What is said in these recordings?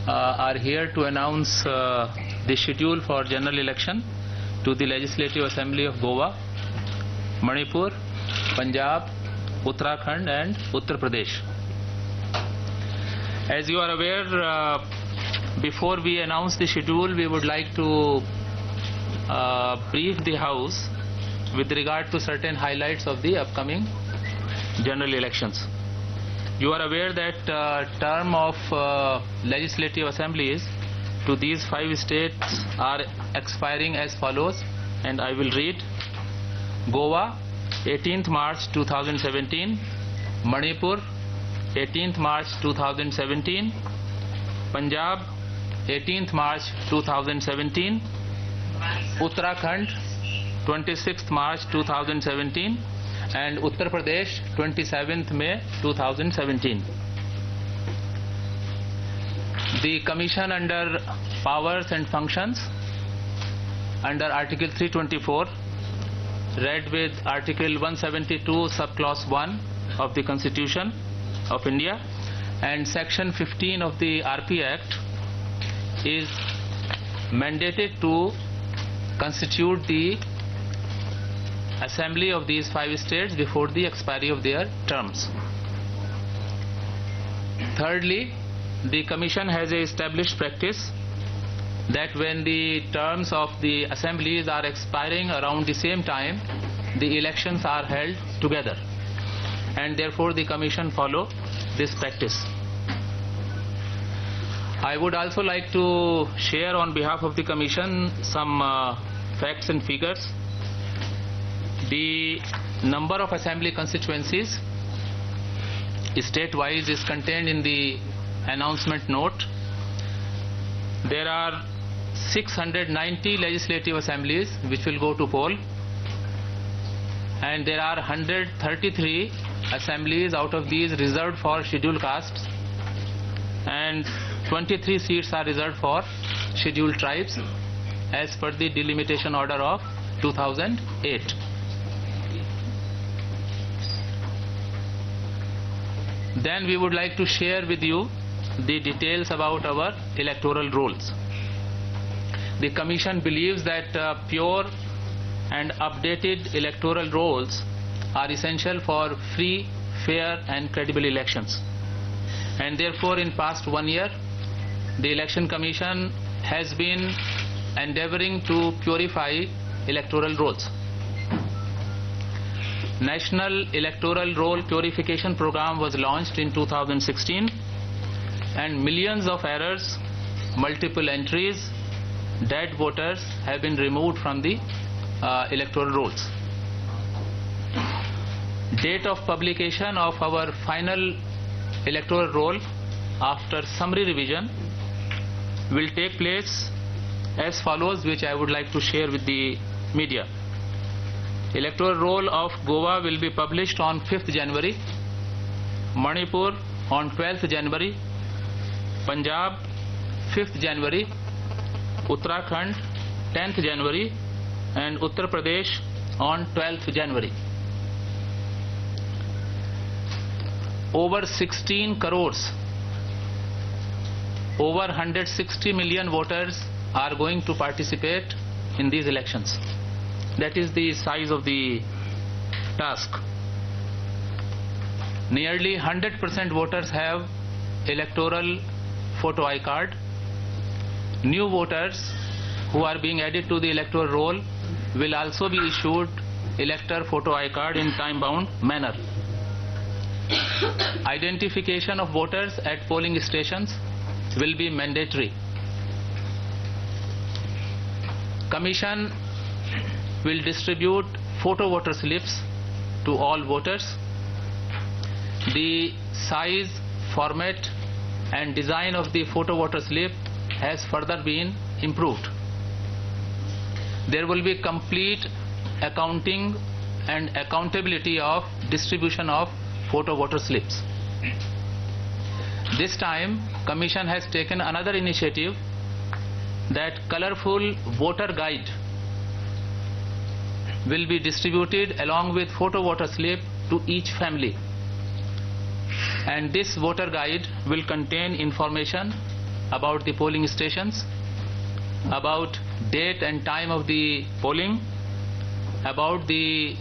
are here to announce the schedule for general election to the Legislative Assembly of Goa, Manipur, Punjab, Uttarakhand and Uttar Pradesh. As you are aware, before we announce the schedule, we would like to brief the House with regard to certain highlights of the upcoming general elections. You are aware that term of legislative assemblies to these 5 states are expiring as follows, and I will read. Goa, 18th March 2017, Manipur, 18th March 2017, Punjab, 18th March 2017, Uttarakhand, 26th March 2017, and Uttar Pradesh, 27th May 2017. The Commission under Powers and Functions under Article 324, read with Article 172 subclause 1 of the Constitution of India and Section 15 of the RP Act, is mandated to constitute the assembly of these 5 states before the expiry of their terms. Thirdly, the Commission has a established practice that when the terms of the assemblies are expiring around the same time, the elections are held together, and therefore the Commission follow this practice. I would also like to share on behalf of the Commission some facts and figures. The number of assembly constituencies state-wise is contained in the announcement note. There are 690 legislative assemblies which will go to poll, and there are 133 assemblies out of these reserved for scheduled castes, and 23 seats are reserved for scheduled tribes as per the delimitation order of 2008. Then we would like to share with you the details about our electoral rolls. The Commission believes that pure and updated electoral rolls are essential for free, fair and credible elections. And therefore, in past 1 year, the Election Commission has been endeavoring to purify electoral rolls. National Electoral Roll Purification Program was launched in 2016, and millions of errors, multiple entries, dead voters have been removed from the electoral rolls. Date of publication of our final electoral roll after summary revision will take place as follows, which I would like to share with the media. Electoral roll of Goa will be published on 5th January, Manipur on 12th January, Punjab 5th January, Uttarakhand 10th January and Uttar Pradesh on 12th January. Over 16 crores, over 160 million voters are going to participate in these elections. That is the size of the task. Nearly 100% voters have electoral photo I card. New voters who are being added to the electoral roll will also be issued elector photo I card in time-bound manner. Identification of voters at polling stations will be mandatory. Commission will distribute photo voter slips to all voters. The size, format and design of the photo voter slip has further been improved. There will be complete accounting and accountability of distribution of photo voter slips. This time, Commission has taken another initiative, that colorful voter guide will be distributed along with photo voter slip to each family, and this voter guide will contain information about the polling stations, about date and time of the polling, about the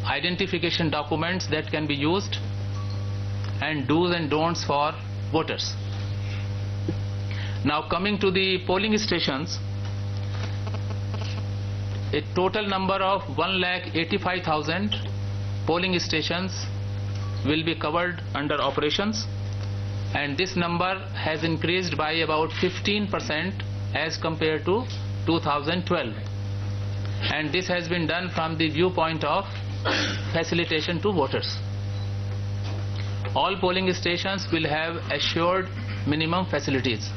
identification documents that can be used, and do's and don'ts for voters. Now coming to the polling stations, a total number of 1,85,000 polling stations will be covered under operations, and this number has increased by about 15% as compared to 2012, and this has been done from the viewpoint of facilitation to voters. All polling stations will have assured minimum facilities.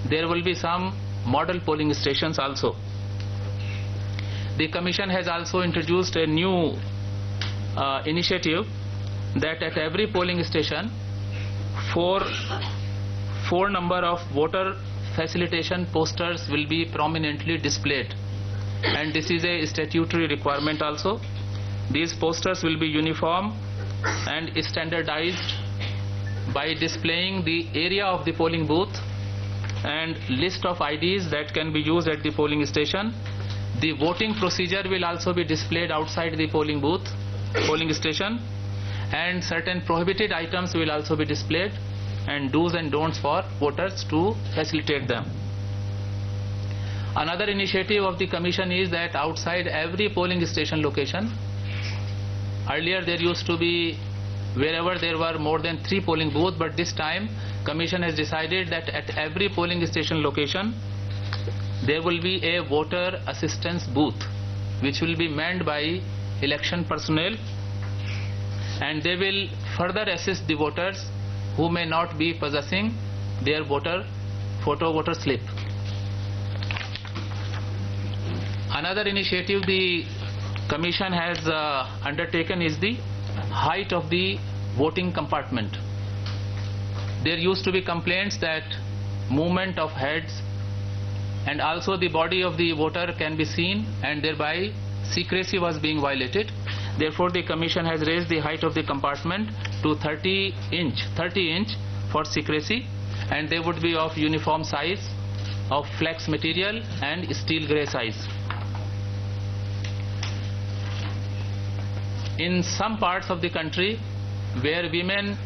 There will be some model polling stations also. The Commission has also introduced a new initiative that at every polling station, four number of voter facilitation posters will be prominently displayed, and this is a statutory requirement also. These posters will be uniform and standardized by displaying the area of the polling booth and list of IDs that can be used at the polling station. The voting procedure will also be displayed outside the polling station, and certain prohibited items will also be displayed, and do's and don'ts for voters to facilitate them. Another initiative of the Commission is that outside every polling station location, earlier there used to be wherever there were more than 3 polling booths, but this time Commission has decided that at every polling station location there will be a voter assistance booth which will be manned by election personnel, and they will further assist the voters who may not be possessing their voter slip. Another initiative the Commission has undertaken is the height of the voting compartment. There used to be complaints that movement of heads and also the body of the voter can be seen, and thereby secrecy was being violated. Therefore, the Commission has raised the height of the compartment to 30 inch for secrecy, and they would be of uniform size, of flex material and steel grey size. In some parts of the country where women,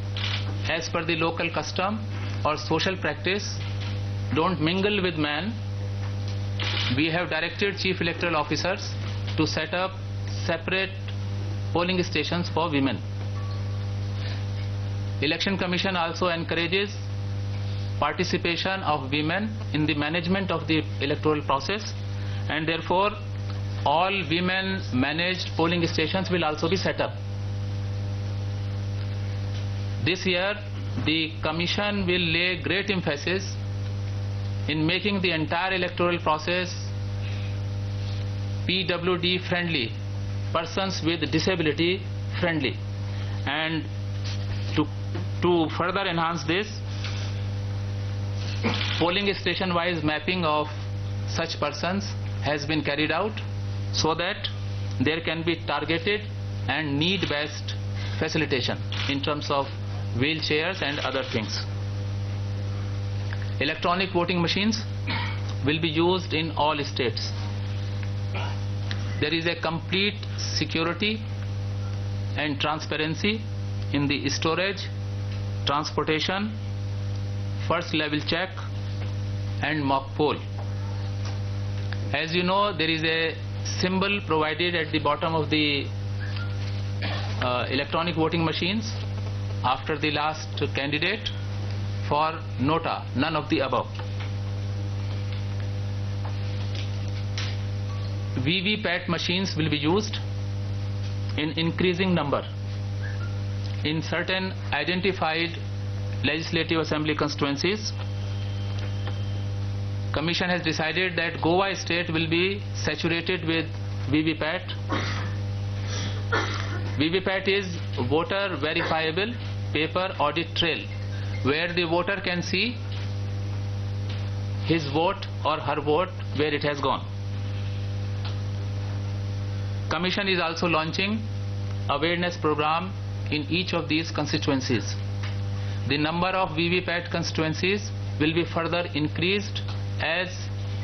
as per the local custom or social practice, don't mingle with men, we have directed Chief Electoral Officers to set up separate polling stations for women. Election Commission also encourages participation of women in the management of the electoral process, and therefore all women managed polling stations will also be set up. This year the Commission will lay great emphasis in making the entire electoral process PWD friendly, persons with disability friendly, and to further enhance this, polling station wise mapping of such persons has been carried out so that there can be targeted and need based facilitation in terms of wheelchairs and other things. Electronic voting machines will be used in all states. There is a complete security and transparency in the storage, transportation, first level check and mock poll. As you know, there is a symbol provided at the bottom of the electronic voting machines after the last candidate for nota, none of the above. VVPAT machines will be used in increasing number in certain identified legislative assembly constituencies. Commission has decided that Goa state will be saturated with VVPAT. VVPAT is voter verifiable paper audit trail, where the voter can see his vote or her vote where it has gone. Commission is also launching awareness program in each of these constituencies. The number of VVPAT constituencies will be further increased as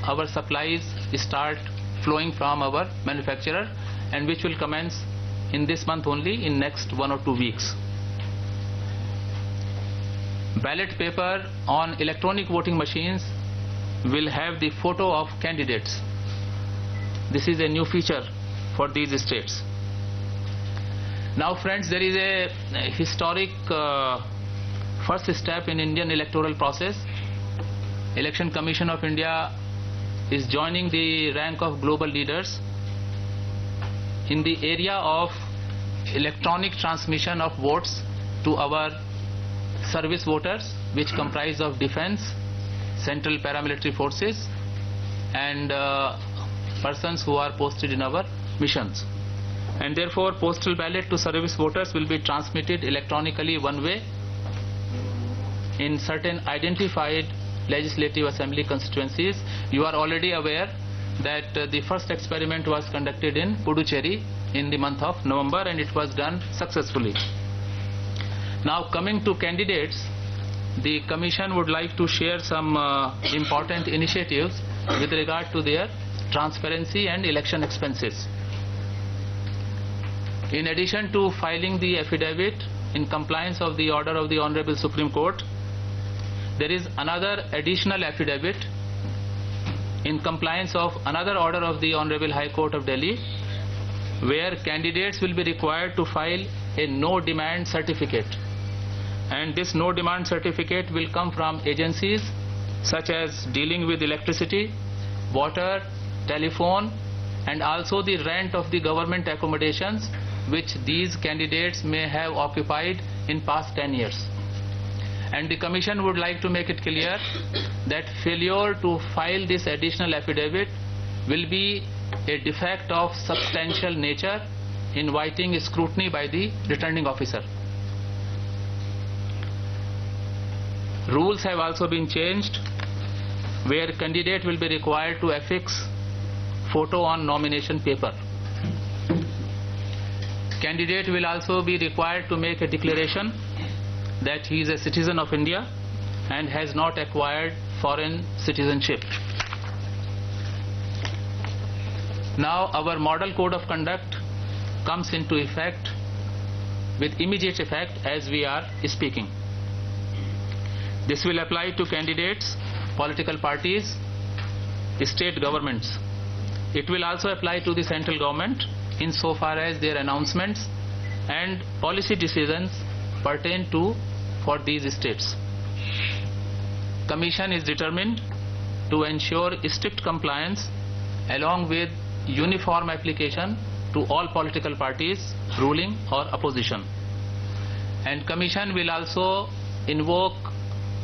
our supplies start flowing from our manufacturer, and which will commence in this month only, in next 1 or 2 weeks. Ballot paper on electronic voting machines will have the photo of candidates. This is a new feature for these states. Now friends, there is a historic first step in Indian electoral process. Election Commission of India is joining the rank of global leaders in the area of electronic transmission of votes to our service voters, which comprise of defense, central paramilitary forces, and persons who are posted in our missions. And therefore postal ballot to service voters will be transmitted electronically one way in certain identified legislative assembly constituencies. You are already aware that the first experiment was conducted in Puducherry in the month of November, and it was done successfully. Now coming to candidates, the Commission would like to share some important initiatives with regard to their transparency and election expenses. In addition to filing the affidavit in compliance of the order of the Honorable Supreme Court, there is another additional affidavit in compliance of another order of the Honorable High Court of Delhi, where candidates will be required to file a no demand certificate. And this no demand certificate will come from agencies such as dealing with electricity, water, telephone, and also the rent of the government accommodations which these candidates may have occupied in past 10 years. And the Commission would like to make it clear that failure to file this additional affidavit will be a defect of substantial nature, inviting scrutiny by the returning officer. Rules have also been changed, where candidate will be required to affix photo on nomination paper. Candidate will also be required to make a declaration that he is a citizen of India and has not acquired foreign citizenship. Now our model code of conduct comes into effect with immediate effect as we are speaking. This will apply to candidates, political parties, state governments. It will also apply to the central government insofar as their announcements and policy decisions pertain to for these states. Commission is determined to ensure strict compliance along with uniform application to all political parties, ruling or opposition. And Commission will also invoke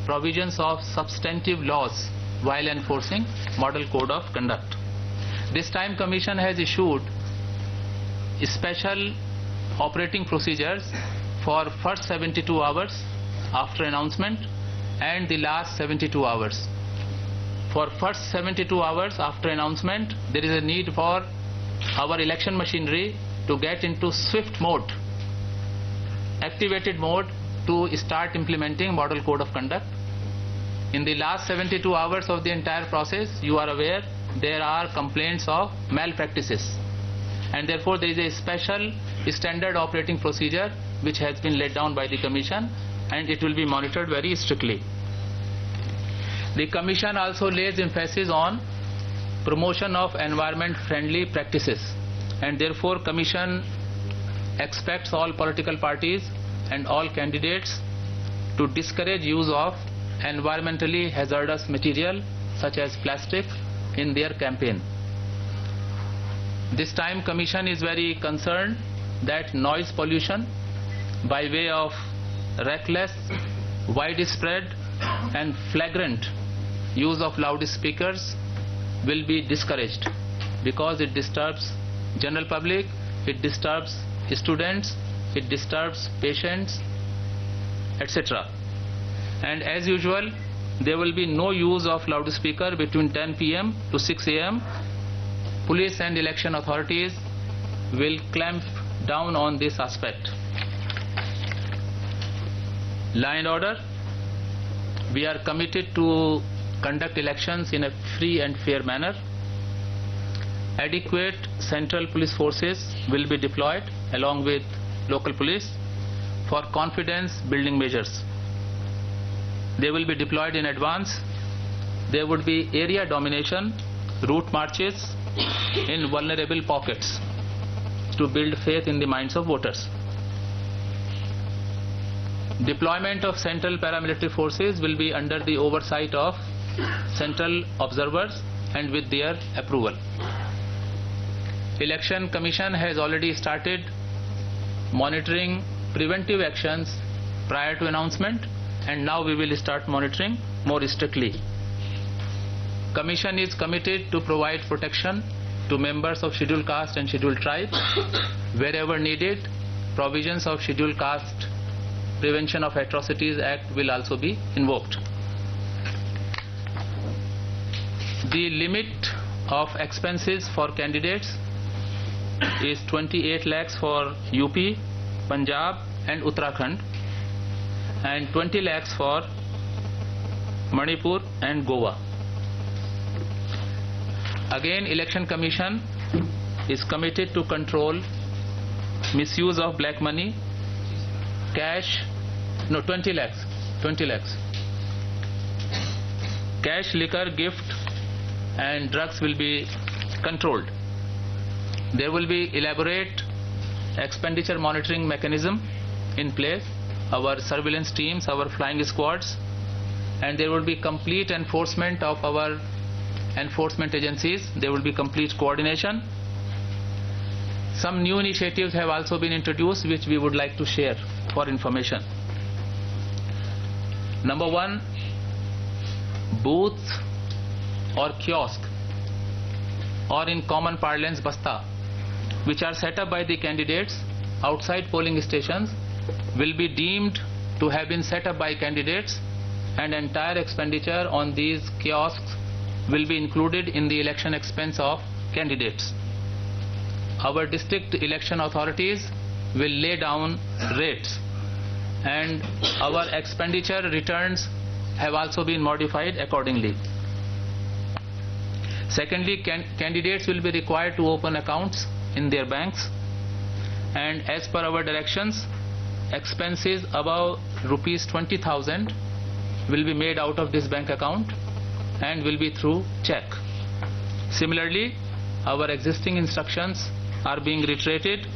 provisions of substantive laws while enforcing Model Code of Conduct. This time Commission has issued special operating procedures for first 72 hours after announcement and the last 72 hours. For first 72 hours after announcement, there is a need for our election machinery to get into swift mode, activated mode, to start implementing Model Code of Conduct. In the last 72 hours of the entire process, you are aware there are complaints of malpractices, and therefore there is a special standard operating procedure which has been laid down by the Commission, and it will be monitored very strictly. The Commission also lays emphasis on promotion of environment friendly practices, and therefore Commission expects all political parties and all candidates to discourage use of environmentally hazardous material such as plastic in their campaign. This time Commission is very concerned that noise pollution by way of reckless, widespread and flagrant use of loudspeakers will be discouraged, because it disturbs general public, it disturbs students, it disturbs patients, etc. And as usual, there will be no use of loudspeaker between 10 p.m. to 6 a.m. Police and election authorities will clamp down on this aspect. Law and order. We are committed to conduct elections in a free and fair manner. Adequate central police forces will be deployed along with local police for confidence building measures. They will be deployed in advance. There would be area domination, route marches in vulnerable pockets to build faith in the minds of voters. Deployment of central paramilitary forces will be under the oversight of central observers and with their approval. Election Commission has already started monitoring preventive actions prior to announcement, and now we will start monitoring more strictly. Commission is committed to provide protection to members of scheduled caste and scheduled tribe. Wherever needed, provisions of Scheduled Caste Prevention of Atrocities Act will also be invoked. The limit of expenses for candidates is 28 lakhs for UP, Punjab and Uttarakhand, and 20 lakhs for Manipur and Goa. Again, Election Commission is committed to control misuse of black money, cash, 20 lakhs. Cash, liquor, gift and drugs will be controlled. There will be elaborate expenditure monitoring mechanism in place, our surveillance teams, our flying squads, and there will be complete enforcement of our enforcement agencies. There will be complete coordination. Some new initiatives have also been introduced which we would like to share for information. Number one, booth or kiosk, or in common parlance basta, which are set up by the candidates outside polling stations will be deemed to have been set up by candidates, and entire expenditure on these kiosks will be included in the election expense of candidates. Our district election authorities will lay down rates, and our expenditure returns have also been modified accordingly. Secondly, candidates will be required to open accounts in their banks, and as per our directions, expenses above rupees 20,000 will be made out of this bank account and will be through check. Similarly, our existing instructions are being reiterated,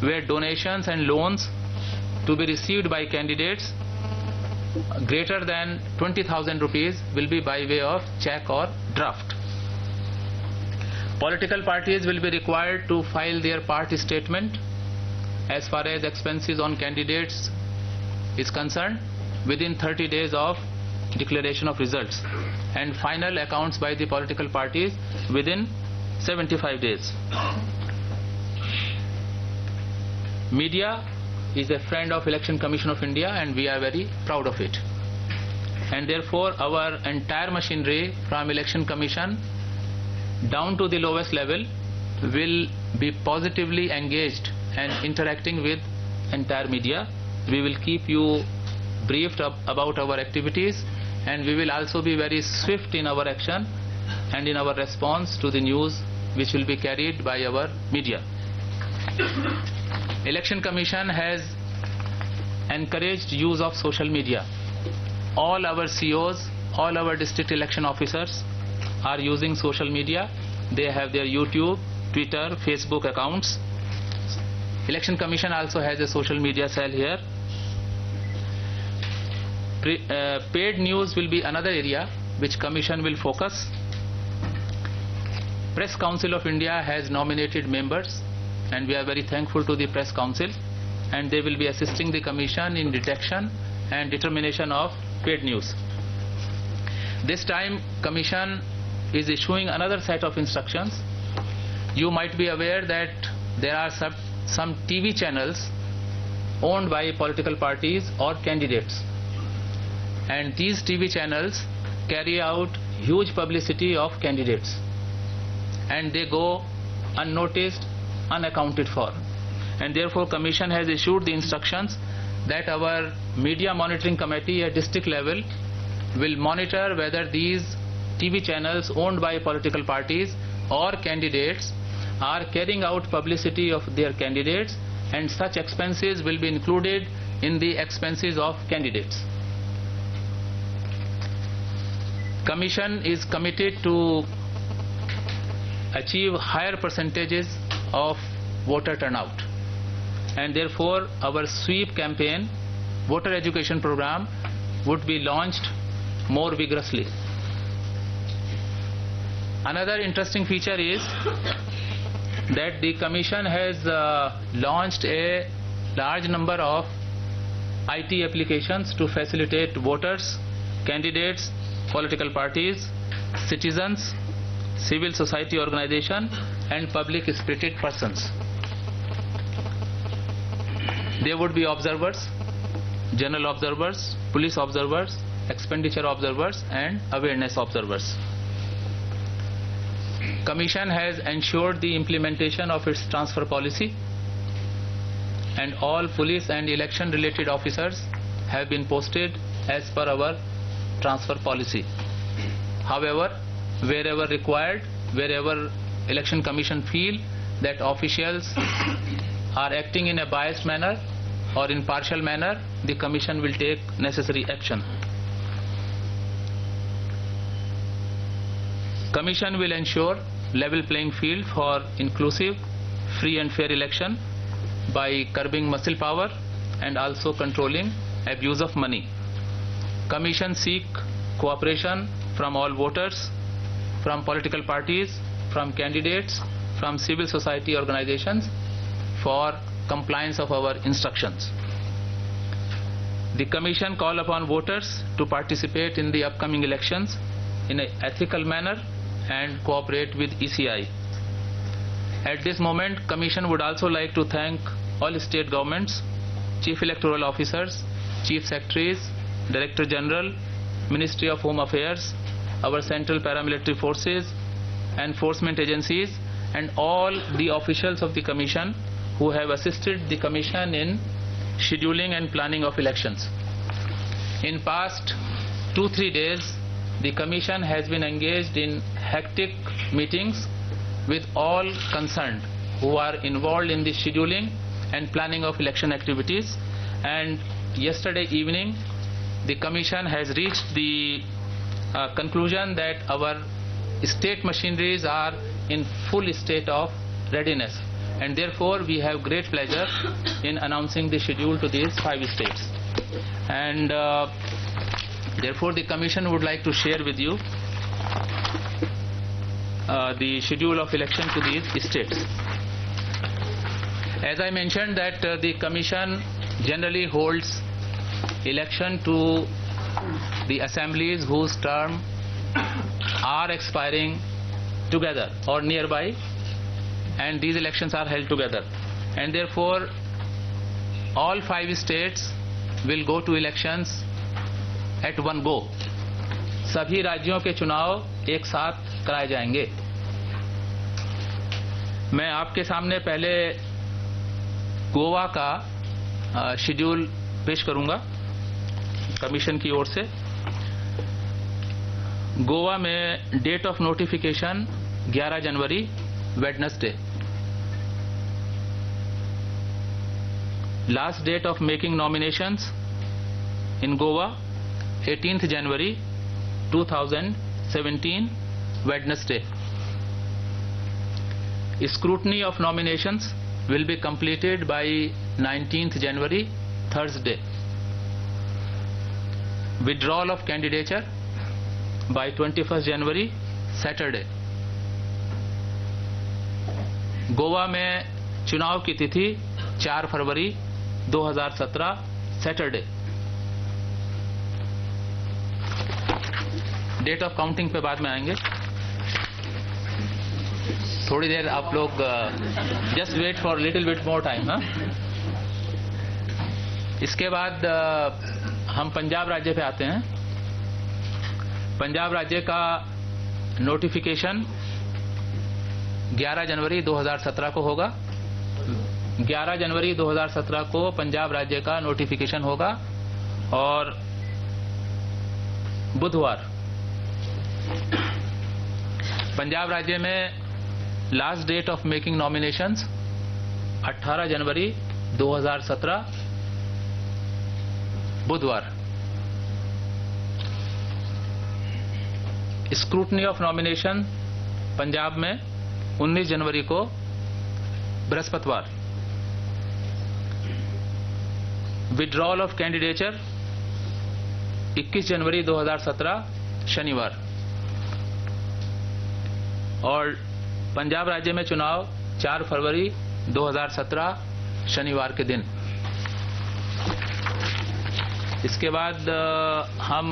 where donations and loans to be received by candidates greater than 20,000 rupees will be by way of check or draft. Political parties will be required to file their party statement as far as expenses on candidates is concerned within 30 days of declaration of results, and final accounts by the political parties within 75 days. Media is a friend of Election Commission of India, and we are very proud of it. And therefore, our entire machinery from Election Commission down to the lowest level will be positively engaged and interacting with entire media. We will keep you briefed about our activities, and we will also be very swift in our action and in our response to the news which will be carried by our media. Election Commission has encouraged use of social media. All our COs, all our district election officers are using social media. They have their YouTube, Twitter, Facebook accounts. Election Commission also has a social media cell here. Paid news will be another area which Commission will focus. Press Council of India has nominated members, and we are very thankful to the Press Council, and they will be assisting the Commission in detection and determination of paid news. This time Commission is issuing another set of instructions. You might be aware that there are some TV channels owned by political parties or candidates, and these TV channels carry out huge publicity of candidates, and they go unnoticed, unaccounted for, and therefore Commission has issued the instructions that our media monitoring committee at district level will monitor whether these TV channels owned by political parties or candidates are carrying out publicity of their candidates, and such expenses will be included in the expenses of candidates. Commission is committed to achieve higher percentages of voter turnout, and therefore our sweep campaign, voter education program, would be launched more vigorously. Another interesting feature is that the Commission has launched a large number of IT applications to facilitate voters, candidates, political parties, citizens, civil society organization and public spirited persons. There would be observers, general observers, police observers, expenditure observers and awareness observers. Commission has ensured the implementation of its transfer policy, and all police and election related officers have been posted as per our transfer policy. However, wherever required, wherever Election Commission feel that officials are acting in a biased manner or in partial manner, the Commission will take necessary action. Commission will ensure level playing field for inclusive, free and fair election by curbing muscle power and also controlling abuse of money. Commission seek cooperation from all voters, from political parties, from candidates, from civil society organizations for compliance of our instructions. The Commission call upon voters to participate in the upcoming elections in an ethical manner and cooperate with ECI. At this moment, Commission would also like to thank all state governments, chief electoral officers, chief secretaries, Director General, Ministry of Home Affairs, our central paramilitary forces, enforcement agencies and all the officials of the Commission who have assisted the Commission in scheduling and planning of elections. In past 2-3 days, the Commission has been engaged in hectic meetings with all concerned who are involved in the scheduling and planning of election activities, and yesterday evening the Commission has reached the conclusion that our state machineries are in full state of readiness, and therefore we have great pleasure in announcing the schedule to these 5 states. And therefore the Commission would like to share with you the schedule of election to these states. As I mentioned that the Commission generally holds election to the assemblies whose term are expiring together or nearby, and these elections are held together, and therefore all 5 states will go to elections at one go. सभी राज्यों के चुनाव एक साथ कराए जाएंगे. मैं आपके सामने पहले गोवा का शेड्यूल पेश करूंगा कमीशन की ओर से. गोवा में date of notification 11 January Wednesday. Last date of making nominations in Goa 18th January 2017 Wednesday. Scrutiny of nominations will be completed by 19th January Thursday. Withdrawal of candidature by 21st January Saturday. Goa में चुनाव की तिथि 4 फरवरी 2017 Saturday. Date of counting पे बाद में आएंगे. थोड़ी देर आप लोग just wait for little bit more time. इसके बाद हम पंजाब राज्य पे आते हैं. पंजाब राज्य का नोटिफिकेशन 11 जनवरी 2017 को होगा. 11 जनवरी 2017 को पंजाब राज्य का नोटिफिकेशन होगा और बुधवार। पंजाब राज्य में last date of making nominations 18 जनवरी 2017 बुधवार। स्क्रूटनी ऑफ नॉमिनेशन पंजाब में 19 जनवरी को बृहस्पतिवार। विड्रॉल ऑफ कैंडिडेचर 21 जनवरी 2017 शनिवार। और पंजाब राज्य में चुनाव 4 फरवरी 2017 शनिवार के दिन। इसके बाद हम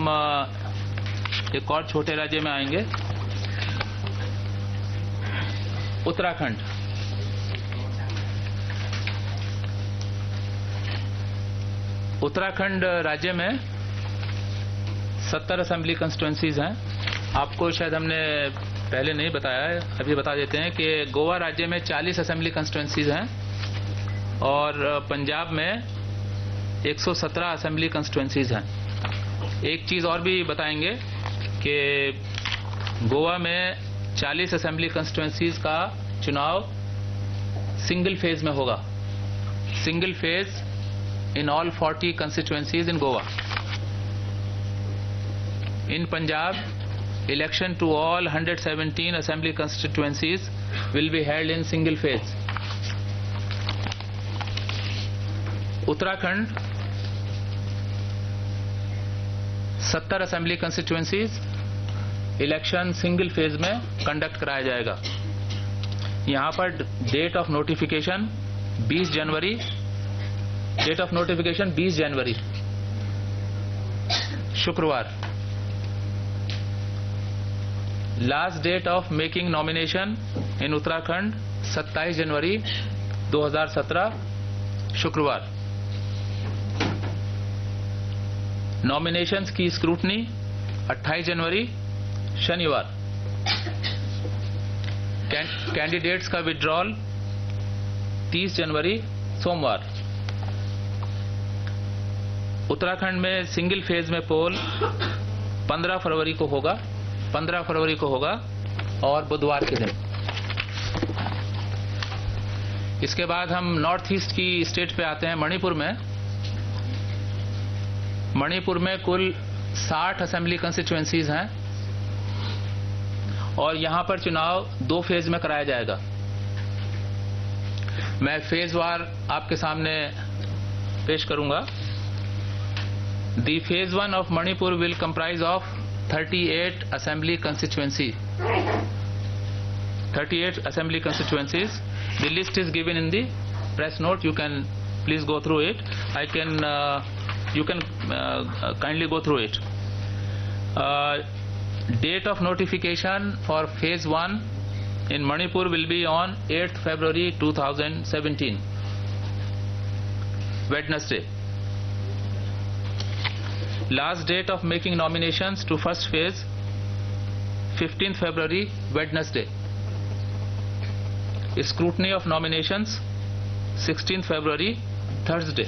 एक और छोटे राज्य में आएंगे, उत्तराखंड। उत्तराखंड राज्य में 70 असेंबली कंस्टिट्यूएंसीज हैं। आपको शायद हमने पहले नहीं बताया है, अभी बता देते हैं कि गोवा राज्य में 40 असेंबली कंस्टिट्यूएंसीज हैं और पंजाब में 117 असेंबली कंस्टिट्यूएंसीज हैं। एक चीज और भी बताएंगे कि गोवा में 40 असेंबली कंस्टिट्यूएंसीज का चुनाव सिंगल फेज में होगा। Single phase in all 40 constituencies in Goa. In Punjab, election to all 117 assembly constituencies will be held in single phase. Uttarakhand 70 assembly constituencies election single phase में कंडक्ट कराया जाएगा। यहां पर डेट ऑफ नोटिफिकेशन 20 जनवरी। Date of notification 20 जनवरी शुक्रवार। Last date of making nomination in Uttarakhand 27 जनवरी 2017 शुक्रवार। नॉमिनेशंस की स्क्रूटनी 28 जनवरी शनिवार। कैंडिडेट्स का विड्रॉल 30 जनवरी सोमवार। उत्तराखंड में सिंगल फेज में पोल 15 फरवरी को होगा। 15 फरवरी को होगा और बुधवार के दिन। इसके बाद हम नॉर्थ ईस्ट की स्टेट पे आते हैं, मणिपुर में। मणिपुर में कुल 60 असेंबली कंस्टिट्यूएंसीज हैं और यहां पर चुनाव 2 फेज में कराया जाएगा। मैं फेज वार आपके सामने पेश करूंगा। दी phase 1 of Manipur will comprise of 38 assembly constituencies. 38 assembly constituencies. The list is given in the press note. You can please go through it. You can kindly go through it. Date of notification for phase 1 in Manipur will be on 8th February 2017, Wednesday. Last date of making nominations to first phase 15th February Wednesday. Scrutiny of nominations 16th February Thursday.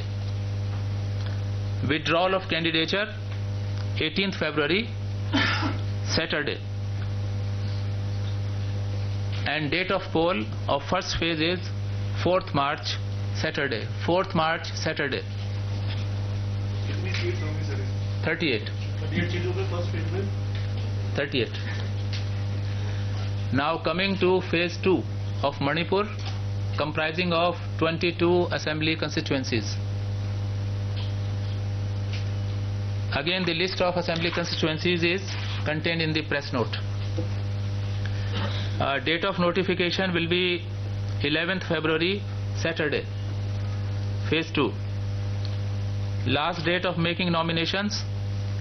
Withdrawal of candidature 18th February Saturday. And date of poll of first phase is 4th March Saturday. 4th March Saturday. 38. 38. Now coming to phase 2 of Manipur, comprising of 22 assembly constituencies. Again, the list of assembly constituencies is contained in the press note. Date of notification will be 11th February Saturday, phase 2. Last date of making nominations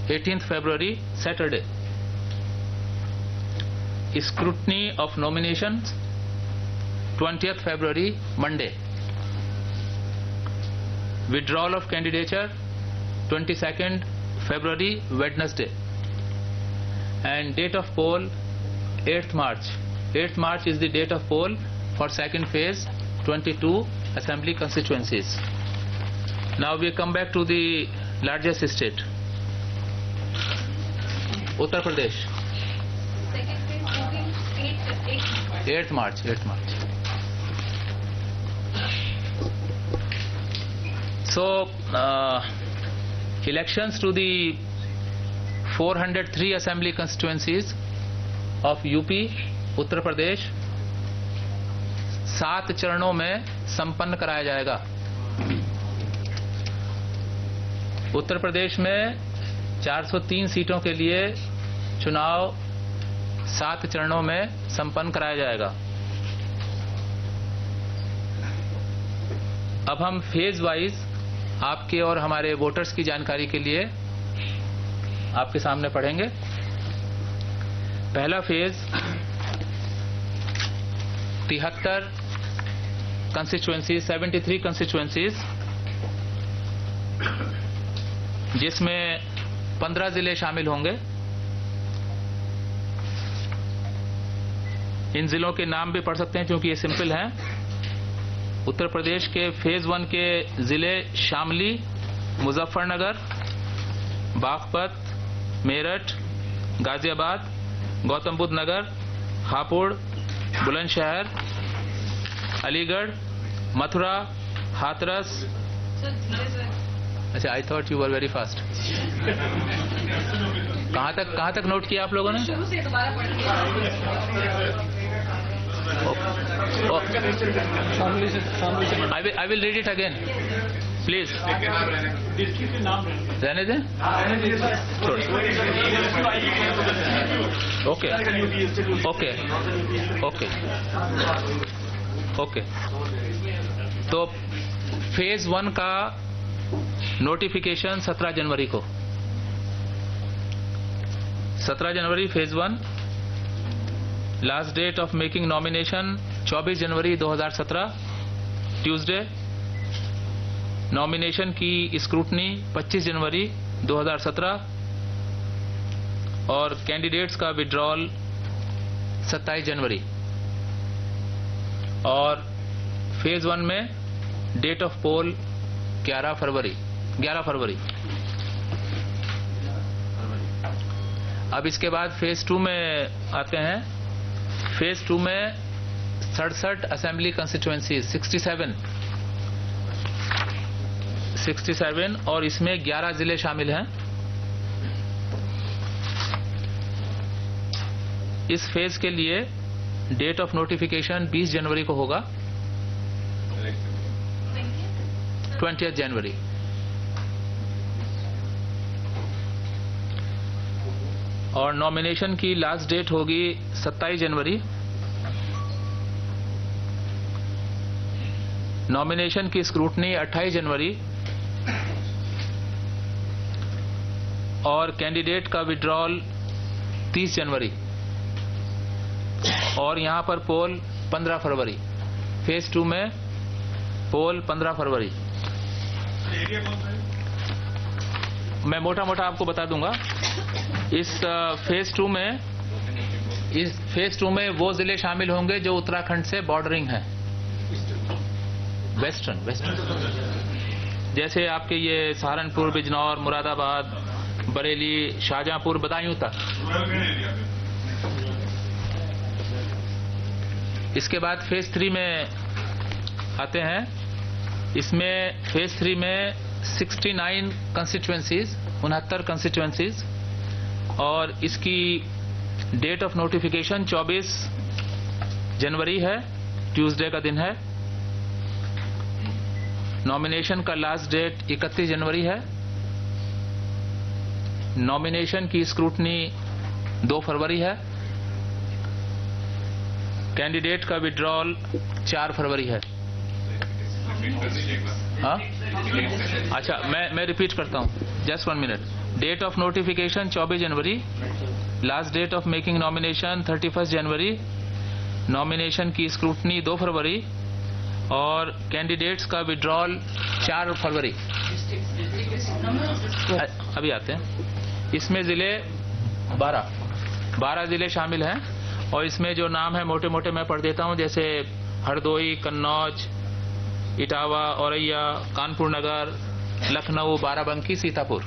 18th February Saturday. Scrutiny of nominations 20th February Monday. Withdrawal of candidature 22nd February Wednesday. And date of poll 8th March. 8th March is the date of poll for second phase 22 assembly constituencies. Now we come back to the largest state. Uttar Pradesh 8th March. So, elections to the 403 assembly constituencies of UP, Uttar Pradesh 7 चरणों में संपन्न कराया जाएगा। उत्तर प्रदेश में 403 सीटों के लिए चुनाव 7 चरणों में संपन्न कराया जाएगा। अब हम फेज वाइज आपके और हमारे वोटर्स की जानकारी के लिए आपके सामने पढ़ेंगे। पहला फेज 73 कंस्टिट्यूएंसीज, 73 कंस्टिट्यूएंसीज, जिसमें 15 जिले शामिल होंगे। इन जिलों के नाम भी पढ़ सकते हैं क्योंकि ये सिंपल हैं। उत्तर प्रदेश के फेज 1 के जिले शामली, मुजफ्फरनगर, बागपत, मेरठ, गाजियाबाद, गौतम बुद्ध नगर, हापुड़, बुलंदशहर, अलीगढ़, मथुरा, हाथरस। अच्छा, I thought you were very fast. कहाँ तक नोट किया आप लोगों ने? I will read it again, please. रहने दें? ओके। तो फेज 1 का नोटिफिकेशन 17 जनवरी को, 17 जनवरी phase 1। Last date of making nomination 24 जनवरी 2017 ट्यूसडे। नॉमिनेशन की स्क्रूटनी 25 जनवरी 2017 और कैंडिडेट्स का विड्रॉल 27 जनवरी। और फेज 1 में डेट ऑफ पोल 11 फरवरी। अब इसके बाद फेज 2 में आते हैं। फेज 2 में 67 असेंबली कंस्टिट्यूएंसीज, 67 और इसमें 11 जिले शामिल हैं। इस फेज के लिए डेट ऑफ नोटिफिकेशन 20 जनवरी को होगा, 20th जनवरी। और नॉमिनेशन की लास्ट डेट होगी 27 जनवरी। नॉमिनेशन की स्क्रूटनी 28 जनवरी और कैंडिडेट का विड्रॉल 30 जनवरी। और यहां पर पोल 15 फरवरी। फेज 2 में पोल 15 फरवरी। मैं मोटा मोटा आपको बता दूंगा। इस फेज 2 में वो जिले शामिल होंगे जो उत्तराखंड से बॉर्डरिंग है, वेस्टर्न। जैसे आपके ये सहारनपुर, बिजनौर, मुरादाबाद, बरेली, शाहजहांपुर, बदायूं तक। इसके बाद फेज 3 में आते हैं। इसमें फेज 3 में 69 कंस्टिट्यूएंसीज, 69 कंस्टिट्यूएंसीज और इसकी डेट ऑफ नोटिफिकेशन 24 जनवरी है, ट्यूसडे का दिन है। नॉमिनेशन का लास्ट डेट 31 जनवरी है। नॉमिनेशन की स्क्रूटनी 2 फरवरी है। कैंडिडेट का विड्रॉल 4 फरवरी है। हाँ, अच्छा, मैं रिपीट करता हूँ, just 1 minute. Date of notification 24 जनवरी, last date of making nomination 31 जनवरी, नॉमिनेशन की स्क्रूटनी 2 फरवरी और कैंडिडेट्स का विड्रॉल 4 फरवरी। अभी आते हैं। इसमें जिले 12 जिले शामिल हैं और इसमें जो नाम है मोटे मोटे मैं पढ़ देता हूं, जैसे हरदोई, कन्नौज, इटावा, औरैया, कानपुर नगर, लखनऊ, बाराबंकी, सीतापुर।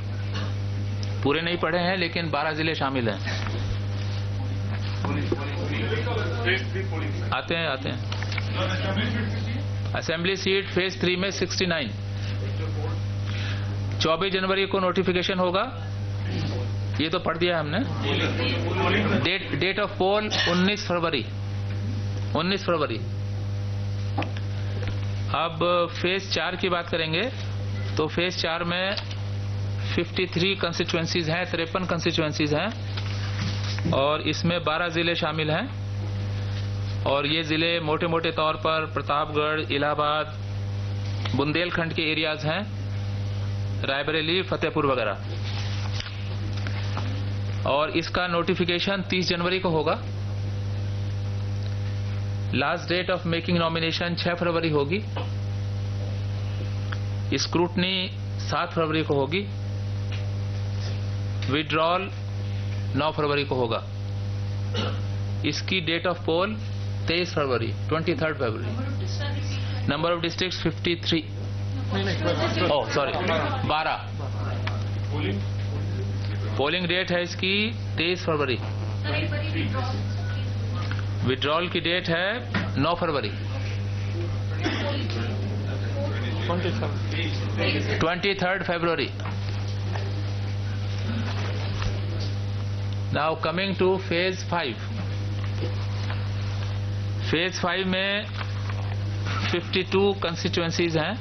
पूरे नहीं पढ़े हैं लेकिन 12 जिले शामिल हैं। आते हैं। असेंबली सीट फेज 3 में 69। 24 जनवरी को नोटिफिकेशन होगा, ये तो पढ़ दिया हमने। डेट ऑफ पोल 19 फरवरी। अब फेज 4 की बात करेंगे तो फेज 4 में 53 कंस्टिट्यूएंसीज हैं, 53 कंस्टिट्यूएंसीज हैं और इसमें 12 जिले शामिल हैं। और ये जिले मोटे मोटे तौर पर प्रतापगढ़, इलाहाबाद, बुंदेलखंड के एरियाज हैं, रायबरेली, फतेहपुर वगैरह। और इसका नोटिफिकेशन 30 जनवरी को होगा। Last date of making nomination 6 फरवरी होगी। स्क्रूटनी 7 फरवरी को होगी। विड्रॉल 9 फरवरी को होगा। इसकी डेट ऑफ पोल 23 फरवरी, 23 फरवरी। Number of districts 53। Oh sorry, 12। Polling date है इसकी 23 फरवरी। विड्रॉल की डेट है 9 फरवरी। 23 फरवरी। Now coming to phase 5। Phase 5 में 52 कंस्टिट्यूएंसीज हैं।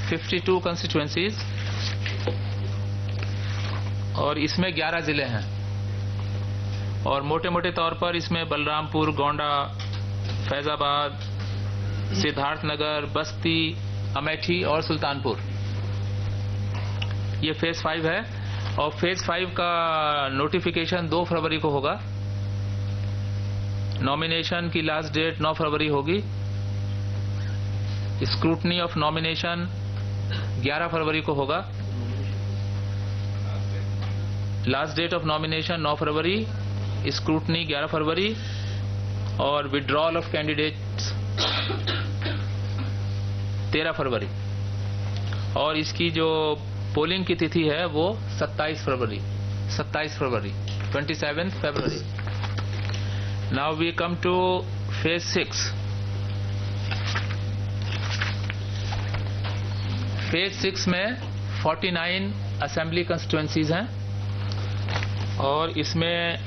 52 कंस्टिट्यूएंसीज और इसमें 11 जिले हैं। और मोटे मोटे तौर पर इसमें बलरामपुर, गोंडा, फैजाबाद, सिद्धार्थनगर, बस्ती, अमेठी और सुल्तानपुर, ये फेज 5 है। और फेज 5 का नोटिफिकेशन 2 फरवरी को होगा। नॉमिनेशन की लास्ट डेट 9 फरवरी होगी। स्क्रूटनी ऑफ नॉमिनेशन 11 फरवरी को होगा। लास्ट डेट ऑफ नॉमिनेशन 9 फरवरी, स्क्रूटनी 11 फरवरी और विड्रॉल ऑफ कैंडिडेट्स 13 फरवरी। और इसकी जो पोलिंग की तिथि है वो 27 फरवरी, 27 फरवरी। Now we come to phase 6। Phase 6 में 49 असेंबली कंस्टिट्यूएंसीज हैं और इसमें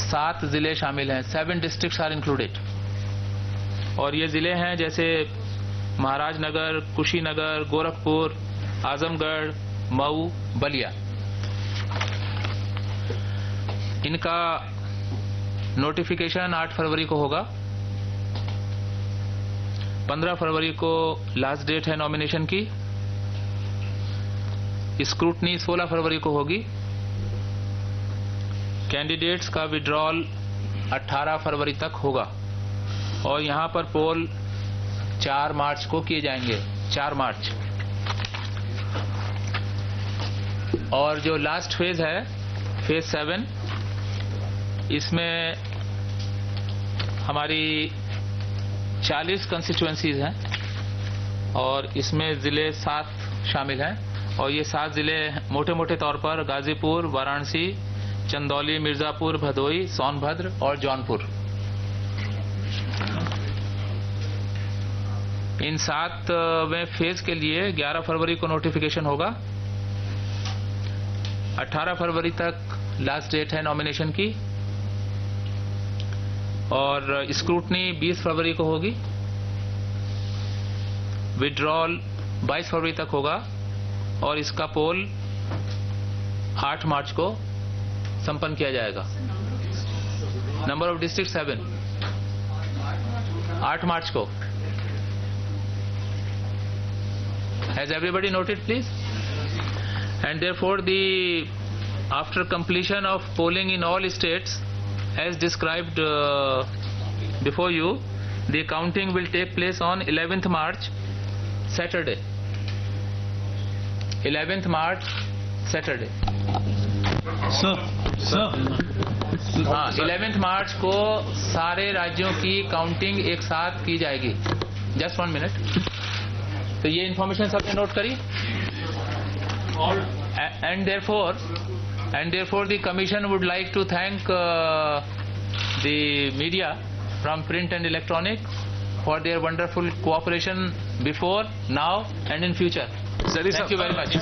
7 जिले शामिल हैं। 7 डिस्ट्रिक्ट्स आर इंक्लूडेड। और ये जिले हैं जैसे महाराजनगर, कुशीनगर, गोरखपुर, आजमगढ़, मऊ, बलिया। इनका नोटिफिकेशन 8 फरवरी को होगा। 15 फरवरी को लास्ट डेट है नॉमिनेशन की। स्क्रूटनी 16 फरवरी को होगी। कैंडिडेट्स का विड्रॉल 18 फरवरी तक होगा। और यहां पर पोल 4 मार्च को किए जाएंगे, 4 मार्च। और जो लास्ट फेज है, फेज 7, इसमें हमारी 40 कंस्टिट्यूएंसीज हैं और इसमें जिले 7 शामिल हैं। और ये 7 जिले मोटे मोटे तौर पर गाजीपुर, वाराणसी, चंदौली, मिर्जापुर, भदोई, सोनभद्र और जौनपुर। इन 7वें फेज के लिए 11 फरवरी को नोटिफिकेशन होगा। 18 फरवरी तक लास्ट डेट है नॉमिनेशन की। और स्क्रूटनी 20 फरवरी को होगी। विड्रॉल 22 फरवरी तक होगा और इसका पोल 8 मार्च को संपन्न किया जाएगा। नंबर ऑफ डिस्ट्रिक्ट 7, 8 मार्च को। Has everybody noted, please? And therefore, after completion of polling in all states, as described before you, the counting will take place on 11th March, Saturday. 11th March, Saturday. हाँ, 11th मार्च को सारे राज्यों की counting एक साथ की जाएगी। Just 1 minute. तो ये इन्फॉर्मेशन सबने नोट करी। And therefore the Commission would like to thank the media from print and electronic for their wonderful cooperation before, now and in future. Thank you very much.